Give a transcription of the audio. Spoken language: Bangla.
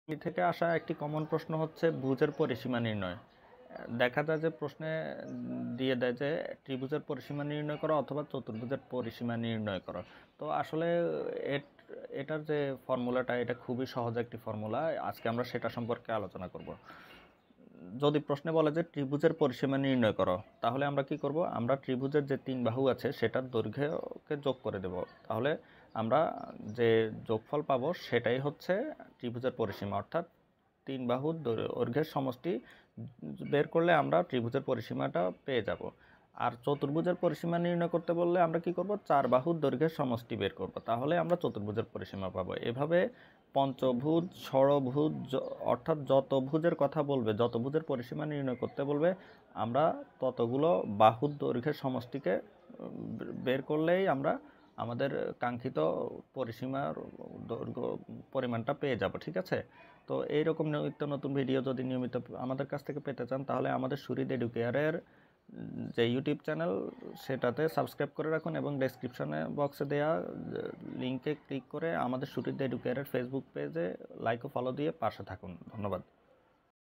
থেকে আসা একটি কমন প্রশ্ন হচ্ছে ভুজের পরিসীমা নির্ণয়। দেখা যায় যে প্রশ্নে দিয়ে দেয় যে ত্রিভুজের পরিসীমা নির্ণয় করো অথবা চতুর্ভুজের পরিসীমা নির্ণয় করো। তো আসলে এটার যে ফর্মুলাটা এটা খুবই সহজ একটি ফর্মুলা। আজকে আমরা সেটা সম্পর্কে আলোচনা করব। যদি প্রশ্নে বলে যে ত্রিভুজের পরিসীমা নির্ণয় করো, তাহলে আমরা কি করব? আমরা ত্রিভুজের যে তিন বাহু আছে সেটার দৈর্ঘ্যকে যোগ করে দেব। তাহলে আমরা যে যোগফল পাবো সেটাই হচ্ছে ত্রিভুজের পরিসীমা, অর্থাৎ তিন বাহুর দৈর্ঘ্যের সমষ্টি বের করলে আমরা ত্রিভুজের পরিসীমাটা পেয়ে যাব। আর চতুর্ভুজের পরিসীমা নির্ণয় করতে বললে আমরা কি করব? চার বাহুর দৈর্ঘ্যের সমষ্টি বের করব, তাহলে আমরা চতুর্ভুজের পরিসীমা পাবো। এভাবে পঞ্চভুজ, ষড়ভুজ, অর্থাৎ যত ভুজের কথা বলবে, যত ভুজের পরিসীমা নির্ণয় করতে বলবে, আমরা ততগুলো বাহুর দৈর্ঘ্যের সমষ্টিকে বের করলেই আমরা আমাদের কাঙ্ক্ষিত পরিসীমার দৈর্ঘ্য পরিমাণটা পেয়ে যাব। ঠিক আছে? তো এইরকম নিত্য নতুন ভিডিও যদি নিয়মিত আমাদের কাছ থেকে পেতে চান, তাহলে আমাদের সুহৃদ এডুকেয়ারের যে ইউটিউব চ্যানেল সেটাতে সাবস্ক্রাইব করে রাখুন এবং ডেসক্রিপশনে বক্সে দেওয়া লিঙ্কে ক্লিক করে আমাদের সুহৃদ এডুকেয়ারের ফেসবুক পেজে লাইক ও ফলো দিয়ে পাশে থাকুন। ধন্যবাদ।